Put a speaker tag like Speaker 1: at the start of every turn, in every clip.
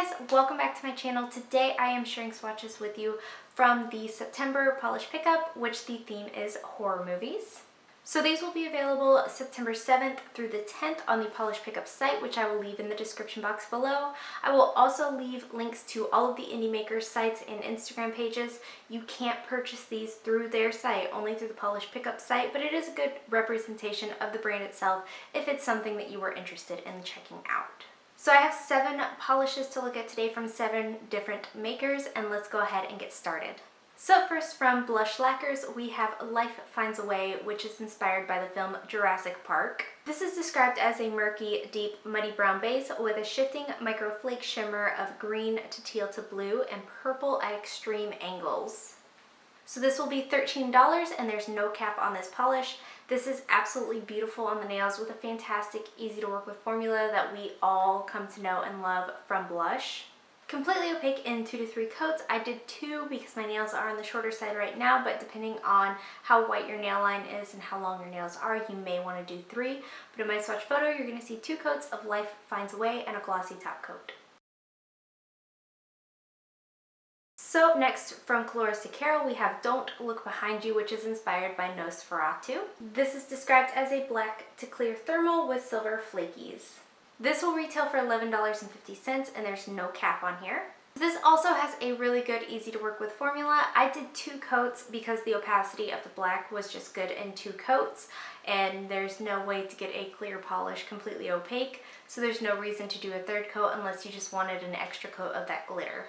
Speaker 1: Hey guys, welcome back to my channel. Today I am sharing swatches with you from the September polish pickup, which the theme is horror movies. So these will be available September 7th through the 10th on the polish pickup site, which I will leave in the description box below. I will also leave links to all of the indie makers sites and Instagram pages. You can't purchase these through their site, only through the polish pickup site, but it is a good representation of the brand itself if it's something that you were interested in checking out. So I have 7 polishes to look at today from 7 different makers, and let's go ahead and get started. So first, from Blush Lacquers, we have Life Finds a Way, which is inspired by the film Jurassic Park. This is described as a murky, deep, muddy brown base with a shifting microflake shimmer of green to teal to blue and purple at extreme angles. So this will be $13 and there's no cap on this polish. This is absolutely beautiful on the nails with a fantastic, easy to work with formula that we all come to know and love from Blush. Completely opaque in 2 to 3 coats. I did 2 because my nails are on the shorter side right now, but depending on how white your nail line is and how long your nails are, you may want to do 3. But in my swatch photo, you're going to see 2 coats of Life Finds a Way and a glossy top coat. So next, from Colores Carol, we have Don't Look Behind You, which is inspired by Nosferatu. This is described as a black to clear thermal with silver flakies. This will retail for $11.50 and there's no cap on here. This also has a really good, easy to work with formula. I did 2 coats because the opacity of the black was just good in 2 coats, and there's no way to get a clear polish completely opaque, so there's no reason to do a 3rd coat unless you just wanted an extra coat of that glitter.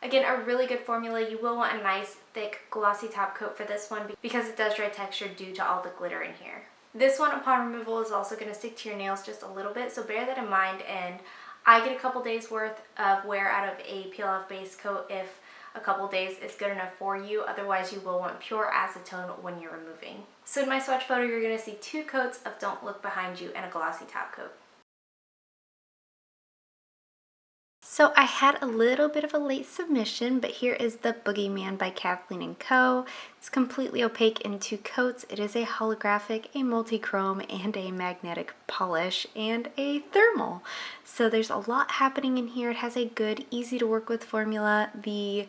Speaker 1: Again, a really good formula. You will want a nice, thick, glossy top coat for this one because it does dry texture due to all the glitter in here. This one, upon removal, is also going to stick to your nails just a little bit, so bear that in mind. And I get a couple days worth of wear out of a peel-off base coat if a couple days is good enough for you. Otherwise, you will want pure acetone when you're removing. So in my swatch photo, you're going to see 2 coats of Don't Look Behind You and a glossy top coat. So I had a little bit of a late submission, but here is the Boogeyman by Kathleen Co. It's completely opaque in 2 coats. It is a holographic, a multi-chrome, and a magnetic polish, and a thermal. So there's a lot happening in here. It has a good, easy to work with formula. The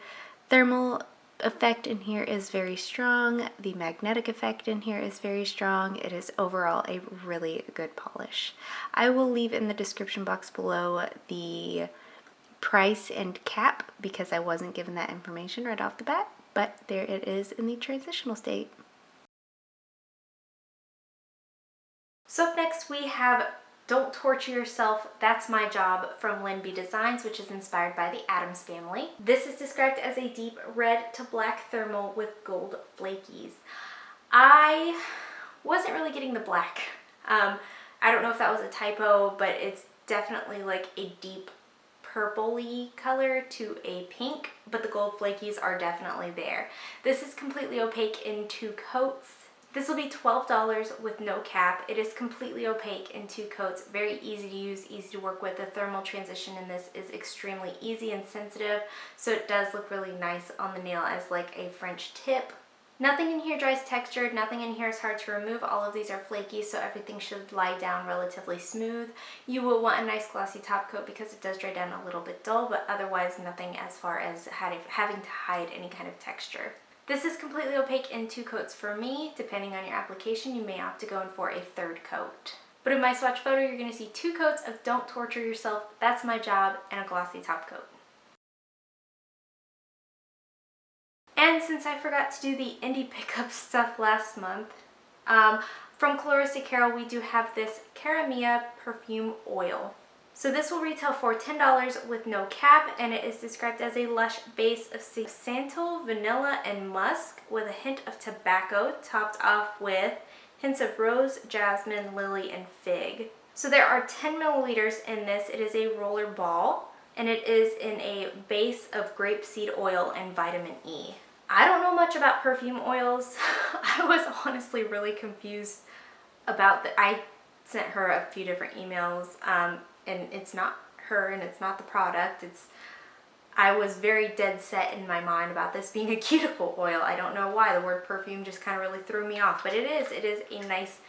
Speaker 1: thermal effect in here is very strong. The magnetic effect in here is very strong. It is overall a really good polish. I will leave in the description box below the price and cap because I wasn't given that information right off the bat, but there it is in the transitional state. So up next we have Don't Torture Yourself, That's My Job from LynB Designs, which is inspired by the Addams Family. This is described as a deep red to black thermal with gold flakies. I wasn't really getting the black. I don't know if that was a typo, but it's definitely like a deep purpley color to a pink, but the gold flakies are definitely there. This is completely opaque in 2 coats. This will be $12 with no cap. It is completely opaque in 2 coats, very easy to use, easy to work with. The thermal transition in this is extremely easy and sensitive, so it does look really nice on the nail as like a French tip. Nothing in here dries textured, nothing in here is hard to remove. All of these are flaky, so everything should lie down relatively smooth. You will want a nice glossy top coat because it does dry down a little bit dull, but otherwise nothing as far as having to hide any kind of texture. This is completely opaque in 2 coats for me. Depending on your application, you may opt to go in for a 3rd coat. But in my swatch photo, you're going to see 2 coats of Don't Torture Yourself, That's My Job, and a glossy top coat. And since I forgot to do the indie pickup stuff last month, from Colores Carol, we do have this Caramia Perfume Oil. So this will retail for $10 with no cap, and it is described as a lush base of santal, vanilla, and musk with a hint of tobacco, topped off with hints of rose, jasmine, lily, and fig. So there are 10 milliliters in this. It is a roller ball, and it is in a base of grapeseed oil and vitamin E. I don't know much about perfume oils. I was honestly really confused about I sent her a few different emails, and it's not her and it's not the product. I was very dead set in my mind about this being a cuticle oil. I don't know why. The word perfume just kind of really threw me off, but it is a nice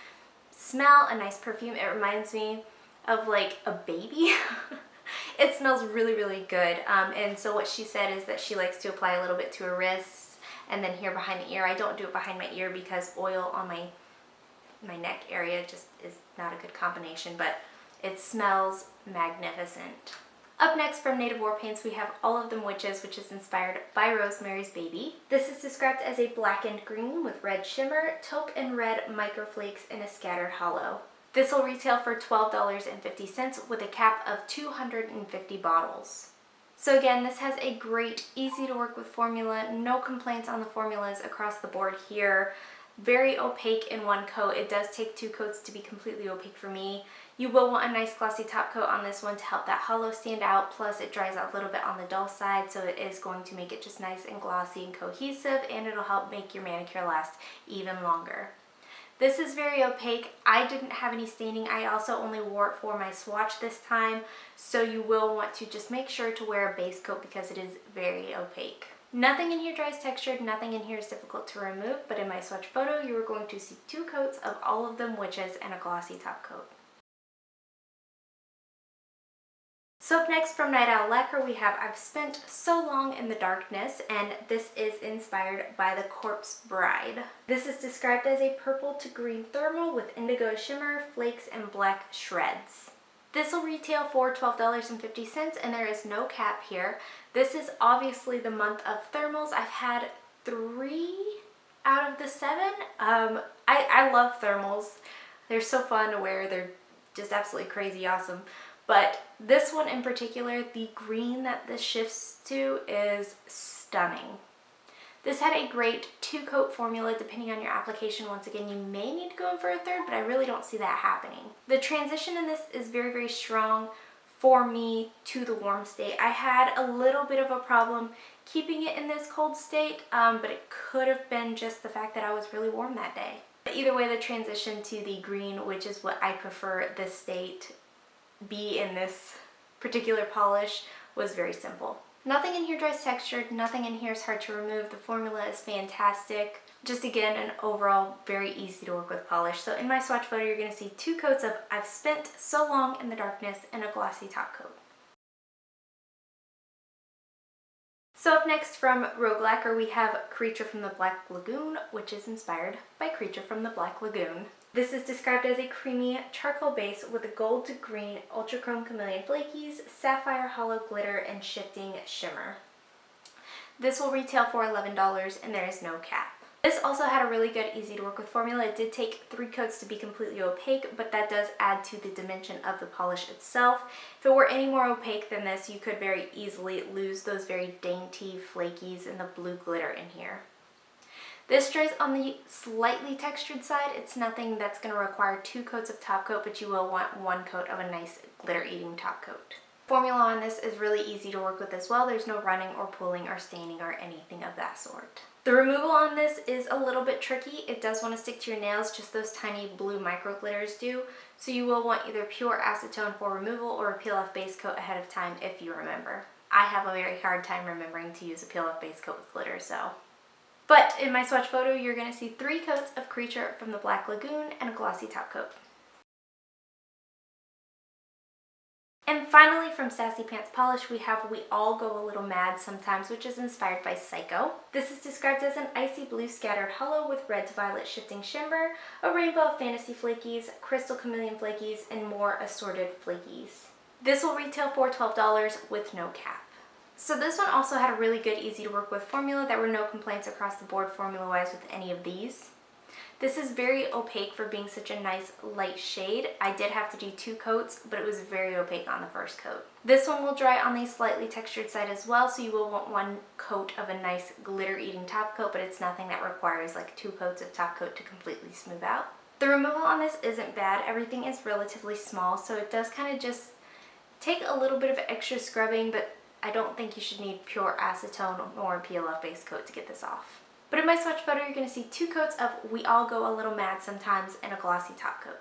Speaker 1: smell, a nice perfume. It reminds me of like a baby. It smells really, really good. And so what she said is that she likes to apply a little bit to her wrists and then here behind the ear. I don't do it behind my ear because oil on my neck area just is not a good combination, but it smells magnificent. Up next from Native War Paints, we have All of Them Witches, which is inspired by Rosemary's Baby. This is described as a blackened green with red shimmer, taupe and red microflakes, and a scattered hollow. This will retail for $12.50 with a cap of 250 bottles. So again, this has a great, easy to work with formula. No complaints on the formulas across the board here. Very opaque in one coat. It does take 2 coats to be completely opaque for me. You will want a nice glossy top coat on this one to help that hollow stand out, plus it dries out a little bit on the dull side, so it is going to make it just nice and glossy and cohesive, and it'll help make your manicure last even longer. This is very opaque. I didn't have any staining. I also only wore it for my swatch this time, so you will want to just make sure to wear a base coat because it is very opaque. Nothing in here dries textured, nothing in here is difficult to remove, but in my swatch photo you are going to see 2 coats of All of Them Witches and a glossy top coat. So up next from Night Owl Lacquer we have I've Spent So Long in the Darkness, and this is inspired by the Corpse Bride. This is described as a purple to green thermal with indigo shimmer, flakes, and black shreds. This will retail for $12.50 and there is no cap here. This is obviously the month of thermals. I've had 3 out of the 7. I love thermals. They're so fun to wear. They're just absolutely crazy awesome. But this one in particular, the green that this shifts to is stunning. This had a great 2-coat formula depending on your application. Once again, you may need to go in for a 3rd, but I really don't see that happening. The transition in this is very, very strong for me to the warm state. I had a little bit of a problem keeping it in this cold state, but it could have been just the fact that I was really warm that day. But either way, the transition to the green, which is what I prefer this state be in this particular polish, was very simple. Nothing in here dries textured, nothing in here is hard to remove. The formula is fantastic. Just again, an overall very easy to work with polish. So in my swatch photo, you're going to see 2 coats of I've Spent So Long in the Darkness and a glossy top coat. So up next from Rogue Lacquer, we have Creature from the Black Lagoon, which is inspired by Creature from the Black Lagoon. This is described as a creamy charcoal base with a gold to green ultra chrome chameleon flakies, sapphire hollow glitter, and shifting shimmer. This will retail for $11 and there is no cap. This also had a really good, easy to work with formula. It did take 3 coats to be completely opaque, but that does add to the dimension of the polish itself. If it were any more opaque than this, you could very easily lose those very dainty flakies and the blue glitter in here. This dries on the slightly textured side. It's nothing that's going to require 2 coats of top coat, but you will want 1 coat of a nice glitter-eating top coat. Formula on this is really easy to work with as well. There's no running or pooling or staining or anything of that sort. The removal on this is a little bit tricky. It does want to stick to your nails, just those tiny blue micro glitters do. So you will want either pure acetone for removal or a peel-off base coat ahead of time if you remember. I have a very hard time remembering to use a peel-off base coat with glitter, so. But in my swatch photo, you're going to see 3 coats of Creature from the Black Lagoon and a glossy top coat. And finally, from Sassy Pants Polish, we have We All Go a Little Mad Sometimes, which is inspired by Psycho. This is described as an icy blue scattered hollow with red to violet shifting shimmer, a rainbow of fantasy flakies, crystal chameleon flakies, and more assorted flakies. This will retail for $12 with no cap. So this one also had a really good, easy to work with formula. There were no complaints across the board formula-wise with any of these. This is very opaque for being such a nice light shade. I did have to do 2 coats, but it was very opaque on the first coat. This one will dry on the slightly textured side as well, so you will want 1 coat of a nice glitter-eating top coat, but it's nothing that requires like 2 coats of top coat to completely smooth out. The removal on this isn't bad. Everything is relatively small, so it does kind of just take a little bit of extra scrubbing, but I don't think you should need pure acetone or a peel-off base coat to get this off. But in my swatch photo, you're going to see 2 coats of We All Go a Little Mad Sometimes and a glossy top coat.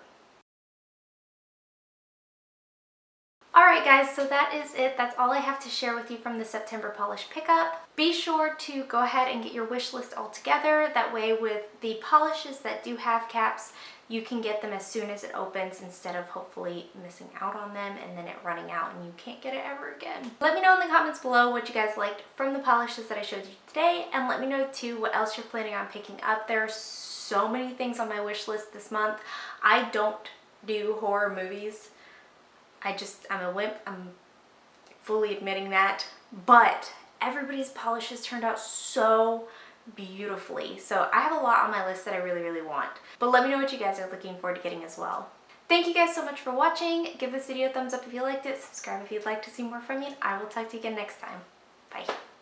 Speaker 1: Alright guys, so that is it. That's all I have to share with you from the September polish pickup. Be sure to go ahead and get your wish list all together. That way with the polishes that do have caps, you can get them as soon as it opens instead of hopefully missing out on them and then it running out and you can't get it ever again. Let me know in the comments below what you guys liked from the polishes that I showed you today, and let me know too what else you're planning on picking up. There are so many things on my wish list this month. I don't do horror movies. I'm a wimp, I'm fully admitting that, but everybody's polishes turned out so beautifully. So I have a lot on my list that I really, really want. But let me know what you guys are looking forward to getting as well. Thank you guys so much for watching. Give this video a thumbs up if you liked it, subscribe if you'd like to see more from me, and I will talk to you again next time. Bye.